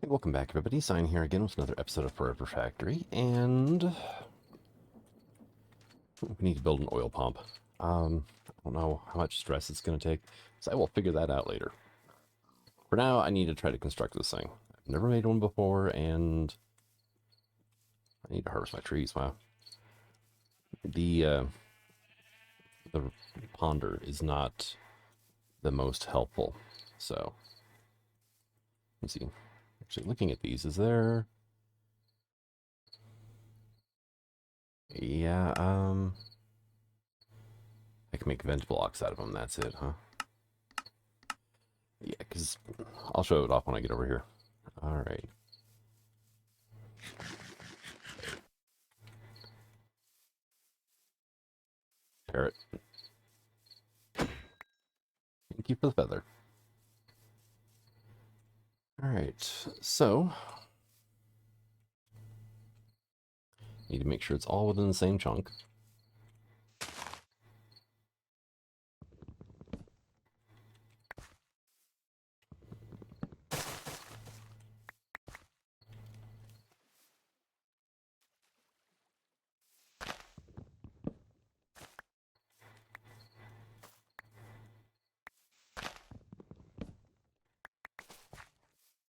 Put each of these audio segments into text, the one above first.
Welcome back, everybody. Sign here again with another episode of Forever Factory, and we need to build an oil pump. I don't know how much stress it's going to take, so I will figure that out later. For now, I need to try to construct this thing. I've never made one before, and I need to harvest my trees. Wow. The ponder is not the most helpful, so let's see. Actually, looking at these, is there... Yeah, I can make vent blocks out of them, that's it, huh? Yeah, because I'll show it off when I get over here. Alright. Parrot. Thank you for the feather. Alright, so... need to make sure it's all within the same chunk.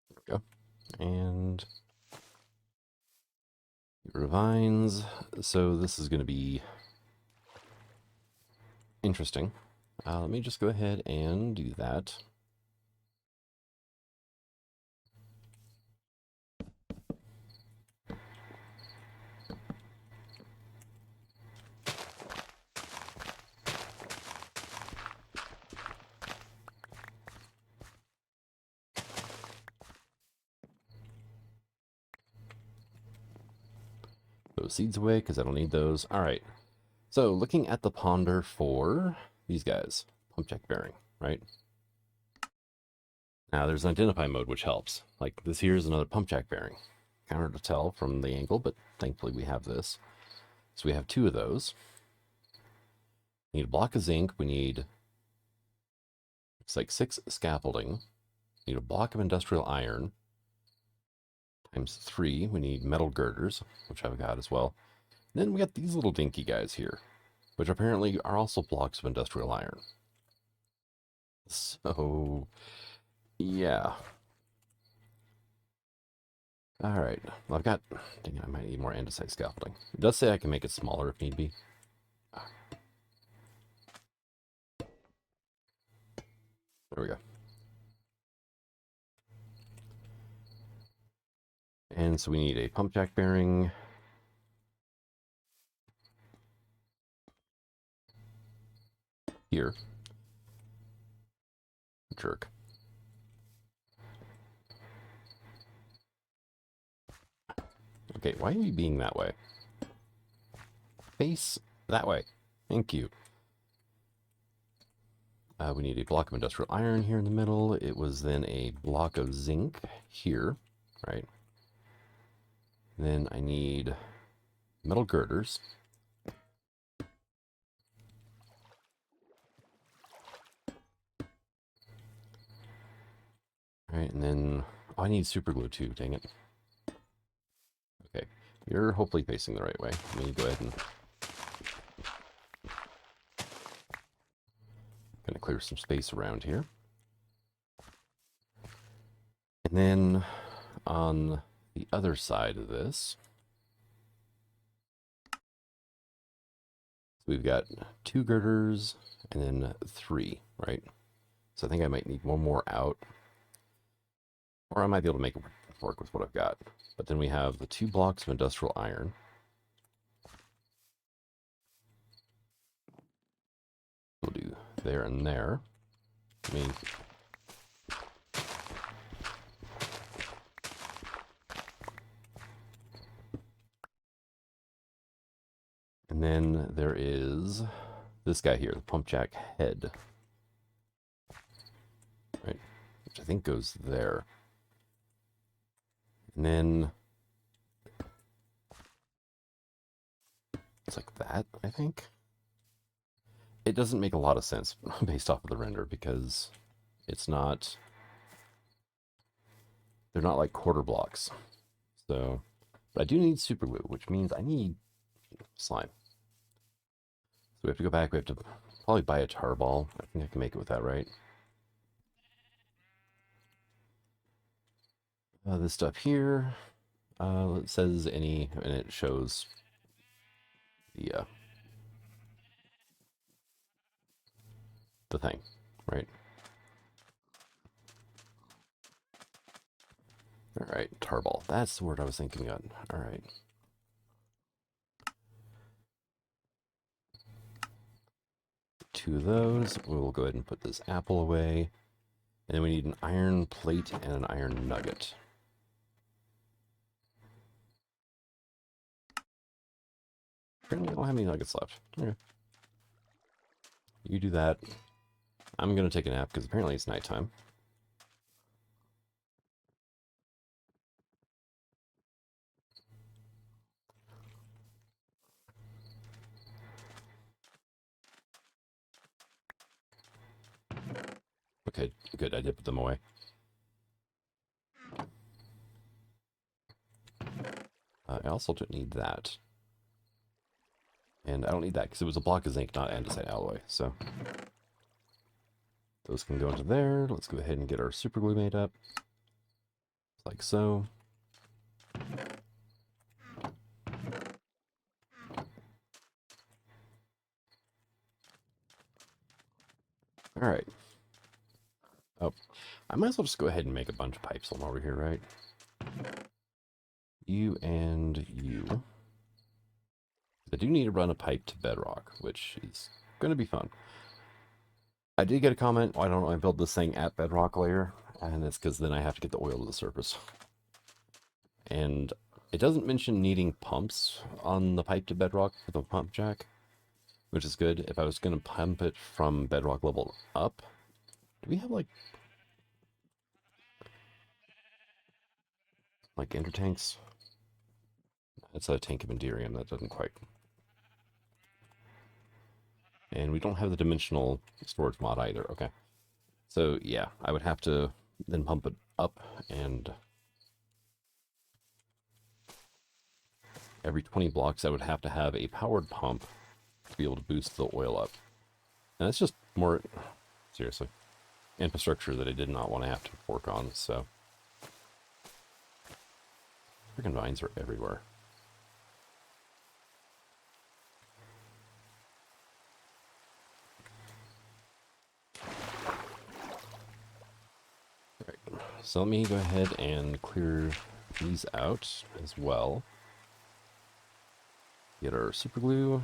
There we go. And... vines. So this is going to be interesting. Let me just go ahead and do that. Those seeds away because I don't need those. All right. So looking at the ponder for these guys, Pumpjack bearing, right? Now there's an identify mode which helps. Like this here is another Pumpjack bearing. Kind of hard to tell from the angle, but thankfully we have this. So we have two of those. We need a block of zinc. We need, it's like 6 scaffolding. We need a block of industrial iron. Times 3. We need metal girders, which I've got as well. And then we got these little dinky guys here, which apparently are also blocks of industrial iron. So, yeah. All right. Well, I've got... dang it, I might need more andesite scaffolding. It does say I can make it smaller if need be. There we go. And so we need a Pumpjack bearing. Here. Jerk. Okay, why are you being that way? Face that way. Thank you. We need a block of industrial iron here in the middle. It was then a block of zinc here, right? Then I need metal girders. All right, and then oh, I need super glue too, dang it. Okay, you're hopefully facing the right way. Let me go ahead and gonna clear some space around here. And then on the other side of this, we've got 2 girders and then 3, right? So I think I might need one more out. Or I might be able to make it work with what I've got. But then we have the 2 blocks of industrial iron. We'll do there and there. I mean... and then there is this guy here, the Pumpjack head. Right? Which I think goes there. And then it's like that, I think. It doesn't make a lot of sense based off of the render because it's not... they're not like quarter blocks. So, but I do need super glue, which means I need slime. So we have to go back. We have to probably buy a tar ball. I think I can make it with that, right? This stuff here, it says any, and it shows the thing, right? All right, tarball. That's the word I was thinking of. All right. Two of those. We'll go ahead and put this apple away. And then we need an iron plate and an iron nugget. Apparently I don't have any nuggets left. Okay. You do that. I'm going to take a nap because apparently it's nighttime. Okay, good. I did put them away. I also don't need that. And I don't need that because it was a block of zinc, not andesite alloy. So those can go into there. Let's go ahead and get our super glue made up. Like so. All right. Oh, I might as well just go ahead and make a bunch of pipes on over here, right? You and you. I do need to run a pipe to bedrock, which is going to be fun. I did get a comment, why don't I build this thing at bedrock layer? And it's because then I have to get the oil to the surface. And it doesn't mention needing pumps on the pipe to bedrock with a pump jack, which is good. If I was going to pump it from bedrock level up, do we have like intertanks? It's a tank of Enderium, that doesn't quite. And we don't have the dimensional storage mod either. Okay. So yeah, I would have to then pump it up, and every 20 blocks I would have to have a powered pump to be able to boost the oil up. And it's just more, seriously, infrastructure that I did not want to have to work on, so. Freaking vines are everywhere. Alright, so let me go ahead and clear these out as well. Get our super glue.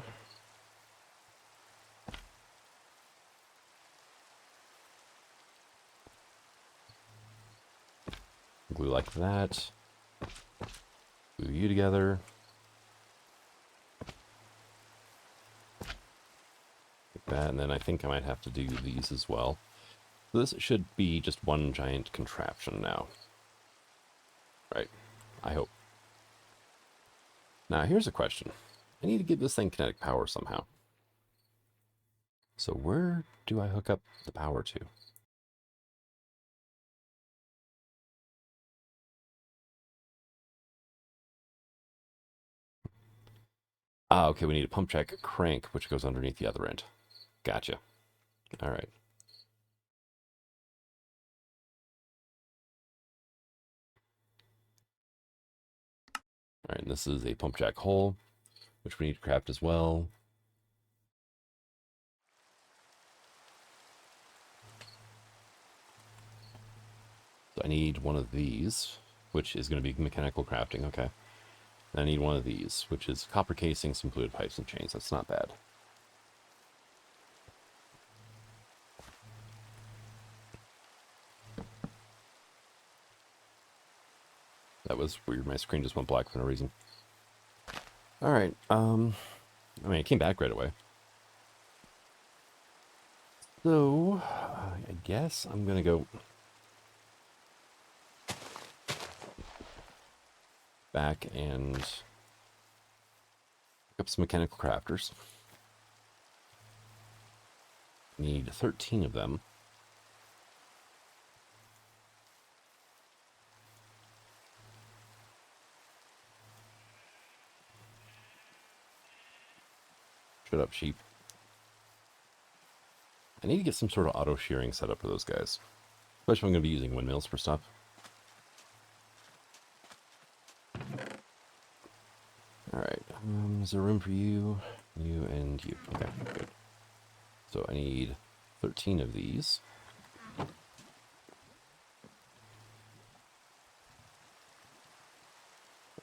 Glue like that. Glue you together. Like that, and then I think I might have to do these as well. So this should be just one giant contraption now. Right, I hope. Now here's a question. I need to give this thing kinetic power somehow. So where do I hook up the power to? Ah, okay, we need a Pumpjack crank, which goes underneath the other end. Gotcha. All right. All right, and this is a Pumpjack hole, which we need to craft as well. So I need one of these, which is going to be mechanical crafting. Okay. And I need one of these, which is copper casing, some fluid pipes, and chains. That's not bad. That was weird. My screen just went black for no reason. All right. I mean, it came back right away. So, I guess I'm going to go back and pick up some mechanical crafters. Need 13 of them. Shut up, sheep. I need to get some sort of auto shearing set up for those guys. Especially if I'm going to be using windmills for stuff. Alright, is there room for you? You and you. Okay, good. So I need 13 of these.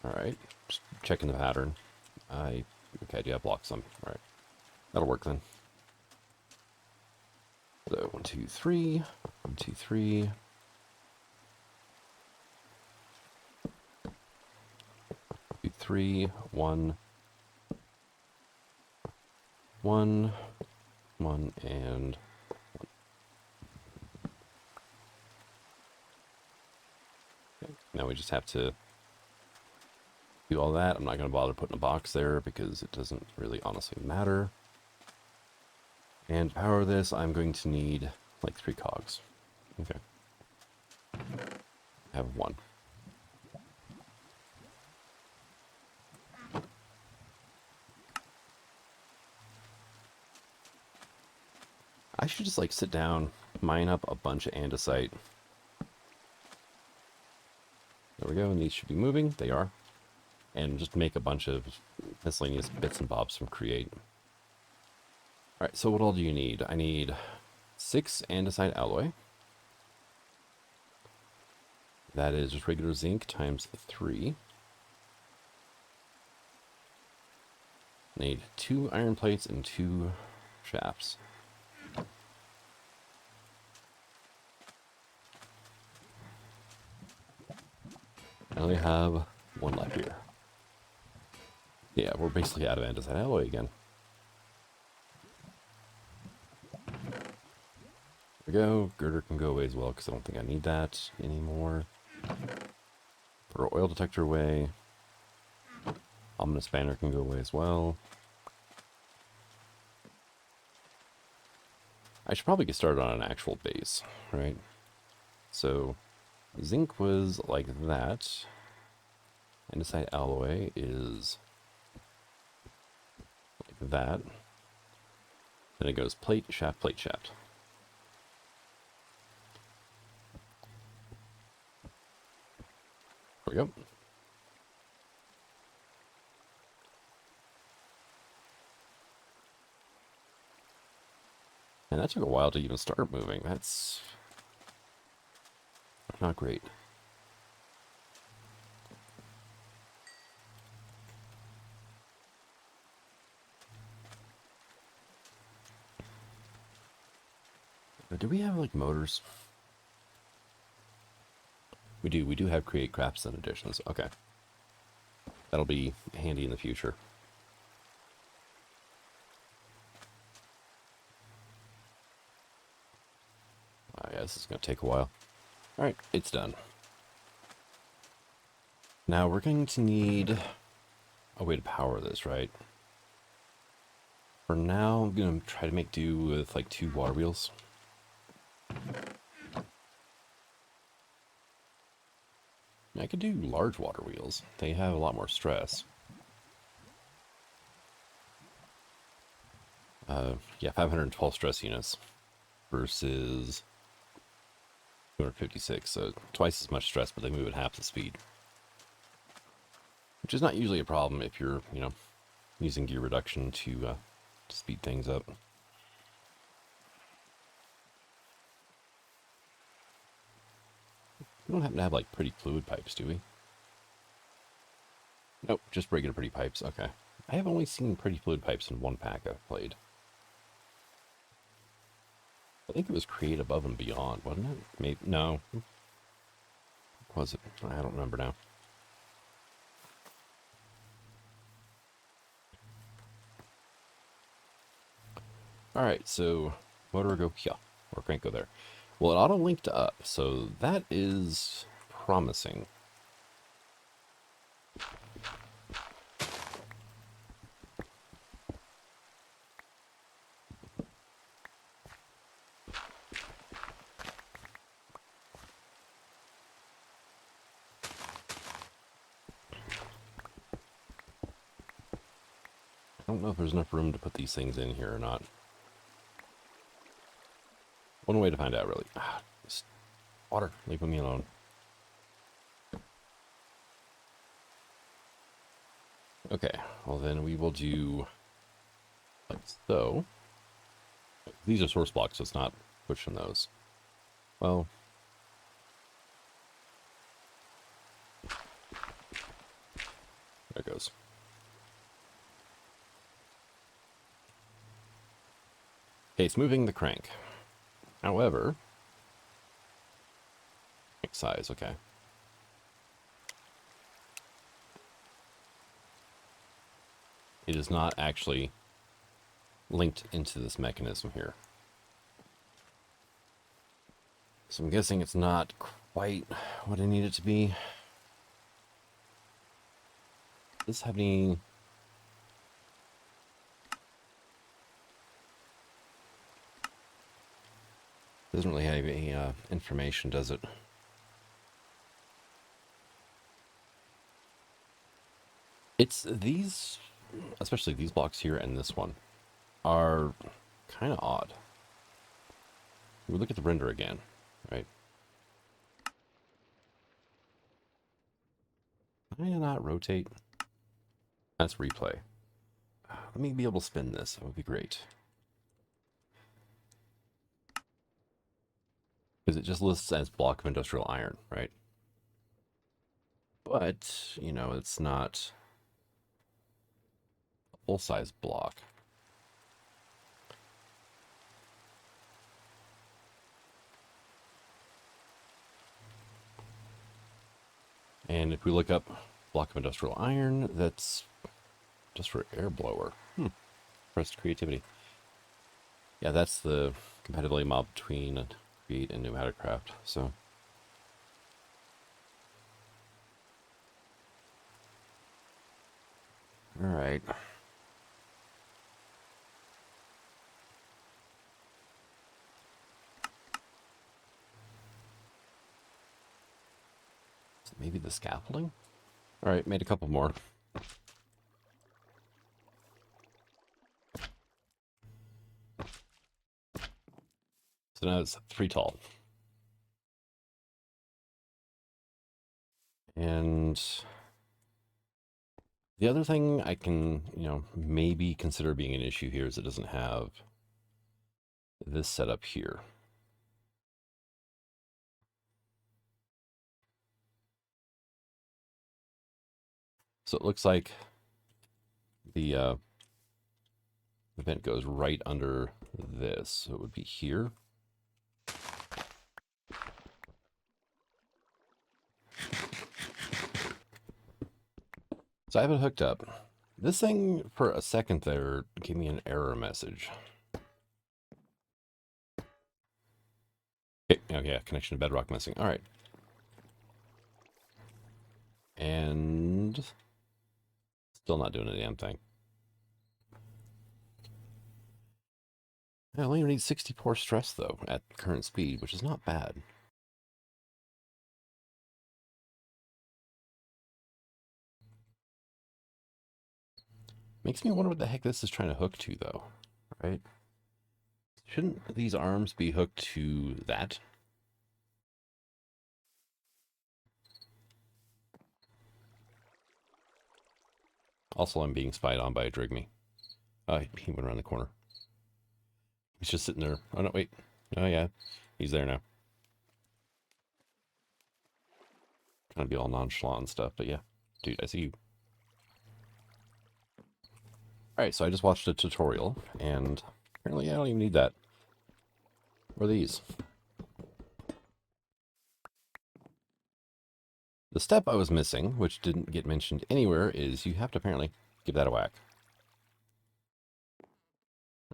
Alright, just checking the pattern. Okay, I do have blocks on. Alright, that'll work then. So 1, 2, 3. 1, 2, 3. 2, 3. 1. 1. 1 and 1. Okay, now we just have to do all that. I'm not going to bother putting a box there because it doesn't really honestly matter. And to power this, I'm going to need like 3 cogs. Okay. I have 1. I should just like sit down, mine up a bunch of andesite. There we go, and these should be moving. They are. And just make a bunch of miscellaneous bits and bobs from Create. Alright, so what all do you need? I need 6 andesite alloy. That is just regular zinc times 3. I need 2 iron plates and 2 shafts. I only have 1 left here. Yeah, we're basically out of andesite alloy again. There we go. Girder can go away as well because I don't think I need that anymore. Put our oil detector away. Ominous banner can go away as well. I should probably get started on an actual base, right? So zinc was like that. Andesite alloy is like that. Then it goes plate, shaft, plate, shaft. There we go. And that took a while to even start moving. That's not great. But do we have like motors? We do have create crafts and additions. Okay. That'll be handy in the future. Oh yeah, this is gonna take a while. Alright, it's done. Now we're going to need a way to power this, right? For now, I'm gonna try to make do with like 2 water wheels. I could do large water wheels. They have a lot more stress. Yeah, 512 stress units versus 256, so twice as much stress, but they move at half the speed. Which is not usually a problem if you're, you know, using gear reduction to speed things up. We don't happen to have, like, pretty fluid pipes, do we? Nope, just regular pretty pipes. Okay. I have only seen pretty fluid pipes in one pack I've played. I think it was Create Above and Beyond, wasn't it? Maybe, no. Was it? I don't remember now. Alright, so motor go here, or crank go there. Well, it auto-linked up, so that is promising. don't know if there's enough room to put these things in here or not. One way to find out, really. Just water. Leave me alone. Okay, well then we will do like so. These are source blocks, so it's not pushing those. Well, there it goes. Okay, it's moving the crank. However, crank size, okay. It is not actually linked into this mechanism here. So I'm guessing it's not quite what I need it to be. Does this have any... Doesn't really have any information, does it? It's these, especially these blocks here and this one, are kind of odd. We look at the render again, right? Can I not rotate? That's replay. Let me be able to spin this. That would be great. Because it just lists as block of industrial iron, right? But, you know, it's not a full-size block. And if we look up block of industrial iron, that's just for air blower. Pressed creativity. Yeah, that's the compatibility mob between Create and Pneumatic Craft, so... Alright. So maybe the scaffolding? Alright, made a couple more. So now it's 3 tall. And the other thing I can, you know, maybe consider being an issue here is it doesn't have this setup here. So it looks like the vent goes right under this. So it would be here. So I have it hooked up. This thing, for a second there, gave me an error message. Okay, oh yeah, connection to bedrock missing. All right. And still not doing a damn thing. I only need 64 stress, though, at current speed, which is not bad. Makes me wonder what the heck this is trying to hook to, though, right? Shouldn't these arms be hooked to that? Also, I'm being spied on by a Drigme. He went around the corner. He's just sitting there. Oh, no, wait. Oh, yeah. He's there now. Trying to be all nonchalant and stuff, but yeah. Dude, I see you. Alright, so I just watched a tutorial, and apparently I don't even need that. Or these. The step I was missing, which didn't get mentioned anywhere, is you have to apparently give that a whack.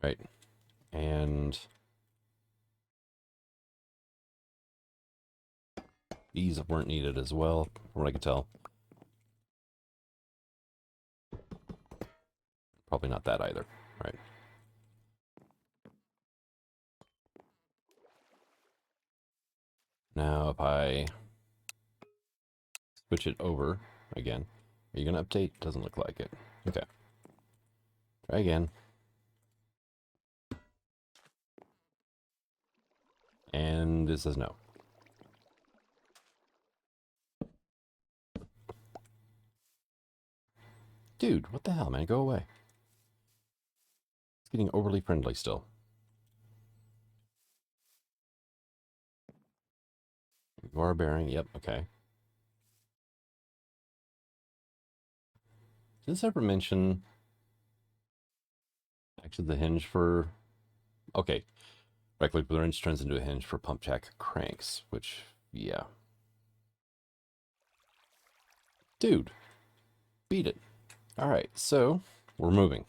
Right. And these weren't needed as well, from what I could tell. Probably not that either, right? Now, if I switch it over again, are you going to update? Doesn't look like it. Okay. Try again. And it says no. Dude, what the hell, man? Go away. It's getting overly friendly still. You are bearing. Yep, okay. Did this ever mention actually the hinge for... Okay. Right click with the wrench turns into a hinge for Pumpjack cranks, which, yeah. Dude, beat it. All right, so we're moving.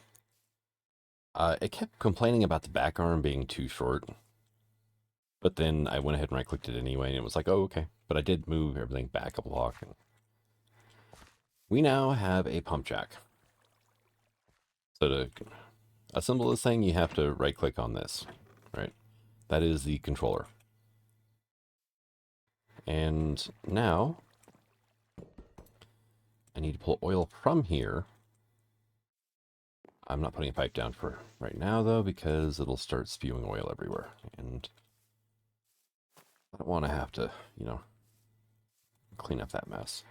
It kept complaining about the back arm being too short, but then I went ahead and right-clicked it anyway, and it was like, oh, okay. But I did move everything back a block. And we now have a Pumpjack. So to assemble this thing, you have to right-click on this, right? That is the controller. And now I need to pull oil from here. I'm not putting a pipe down for right now, though, because it'll start spewing oil everywhere. And I don't want to have to, you know, clean up that mess.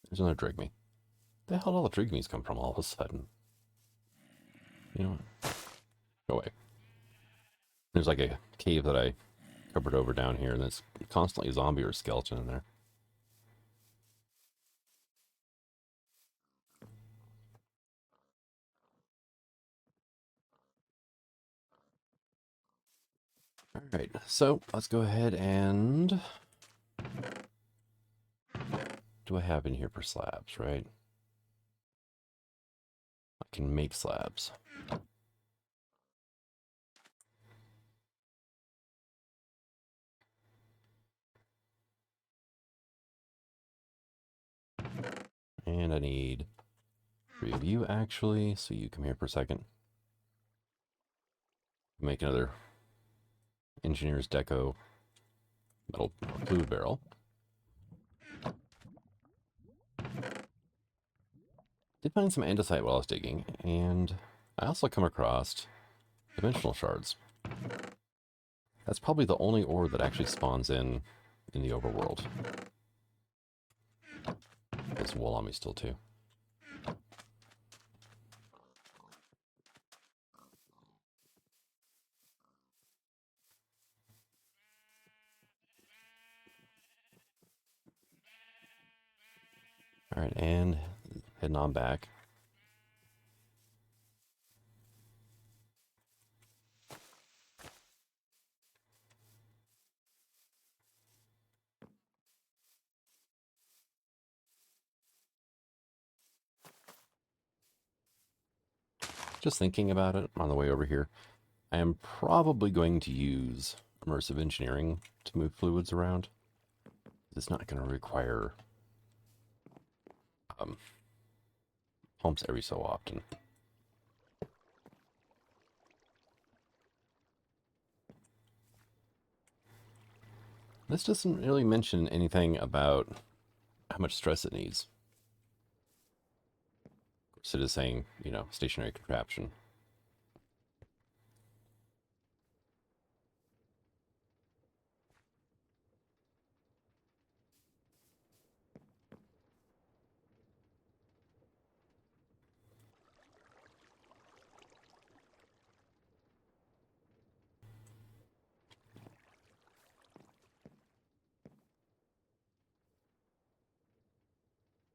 There's another Drigme. Where the hell did all the Drigmes come from all of a sudden? You know what? Go away. There's like a cave that I covered over down here, and there's constantly a zombie or a skeleton in there. All right, so let's go ahead and... do I have in here for slabs, right? I can make slabs. And I need 3 of you, actually, so you come here for a second. Make another engineer's deco metal fluid barrel. Did find some andesite while I was digging, and I also come across dimensional shards. That's probably the only ore that actually spawns in the overworld. There's wool on me still, too. All right, and heading on back. Just thinking about it on the way over here, I am probably going to use immersive engineering to move fluids around. It's not going to require pumps every so often. This doesn't really mention anything about how much stress it needs. Of course, it is saying, you know, stationary contraption.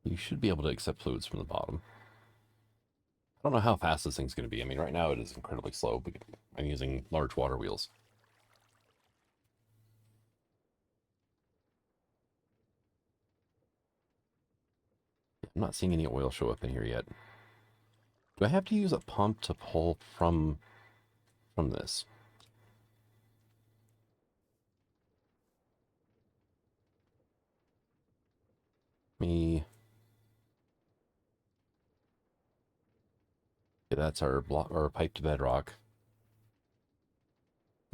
You should be able to accept fluids from the bottom. I don't know how fast this thing's going to be. I mean, right now it is incredibly slow, but I'm using large water wheels. I'm not seeing any oil show up in here yet. Do I have to use a pump to pull from this? Me. Okay, that's our block or pipe to bedrock.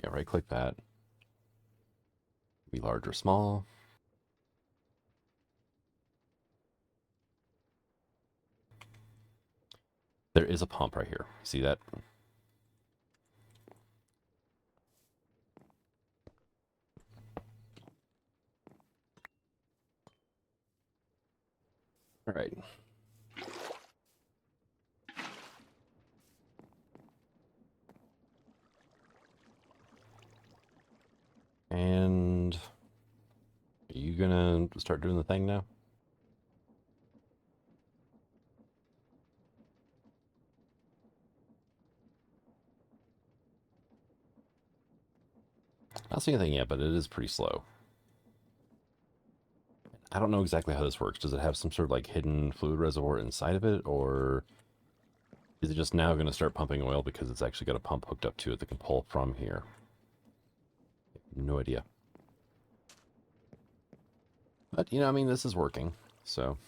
Yeah, right click that. Be large or small. There is a pump right here. See that? All right. And are you gonna start doing the thing now? Not seeing anything yet, but it is pretty slow. I don't know exactly how this works. Does it have some sort of like hidden fluid reservoir inside of it, or is it just now going to start pumping oil because it's actually got a pump hooked up to it that can pull from here? No idea. But, you know, I mean, this is working, so.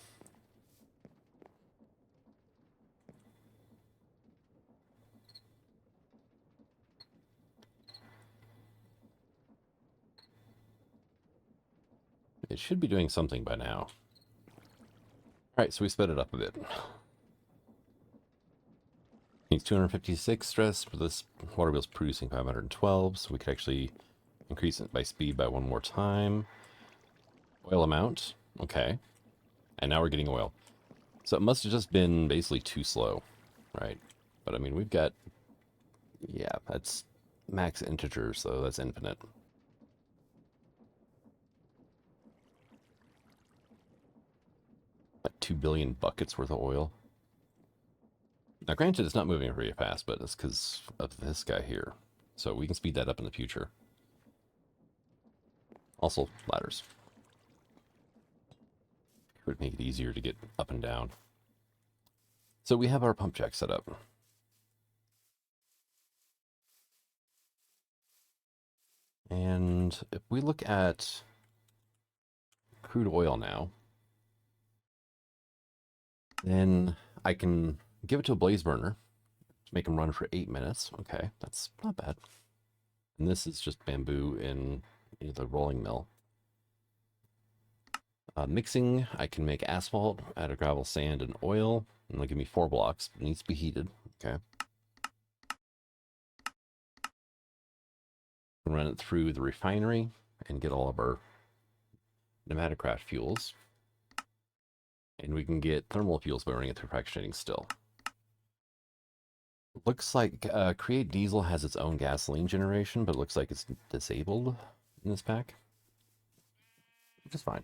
It should be doing something by now. All right, so we sped it up a bit. Needs 256 stress, for this water wheel's producing 512, so we could actually increase it by speed by one more time. Oil amount, okay. And now we're getting oil. So it must have just been basically too slow, right? But I mean, we've got, yeah, that's max integer, so that's infinite. Like 2 billion buckets worth of oil. Now, granted, it's not moving very fast, but it's because of this guy here. So we can speed that up in the future. Also, ladders. It would make it easier to get up and down. So we have our pump jack set up. And if we look at crude oil now, then I can give it to a blaze burner to make them run for 8 minutes. Okay, that's not bad. And this is just bamboo in the rolling mill. Mixing, I can make asphalt out of gravel, sand, and oil. And they'll give me 4 blocks. It needs to be heated. Okay. Run it through the refinery and get all of our pneumatic fuels. And we can get thermal fuels by running it through fractionating still. Looks like Create Diesel has its own gasoline generation, but it looks like it's disabled in this pack. Which is fine.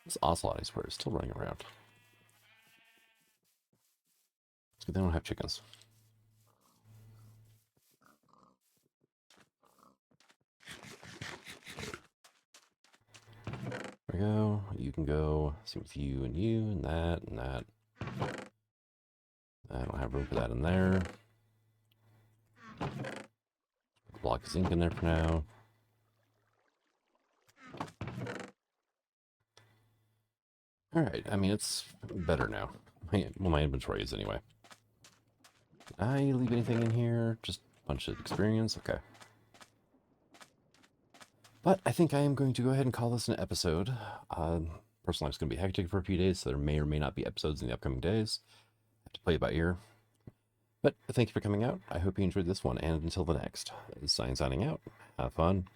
This ocelot, I swear, is still running around. It's good they don't have chickens. There we go. You can go. Same with you and that and that. I don't have room for that in there. Block of zinc in there for now. Alright, I mean, it's better now. Well, my inventory is anyway. Did I leave anything in here? Just a bunch of experience? Okay. But I think I am going to go ahead and call this an episode. Personal life's going to be hectic for a few days, so there may or may not be episodes in the upcoming days. I have to play it by ear. But thank you for coming out. I hope you enjoyed this one, and until the next, this is Signing out. Have fun.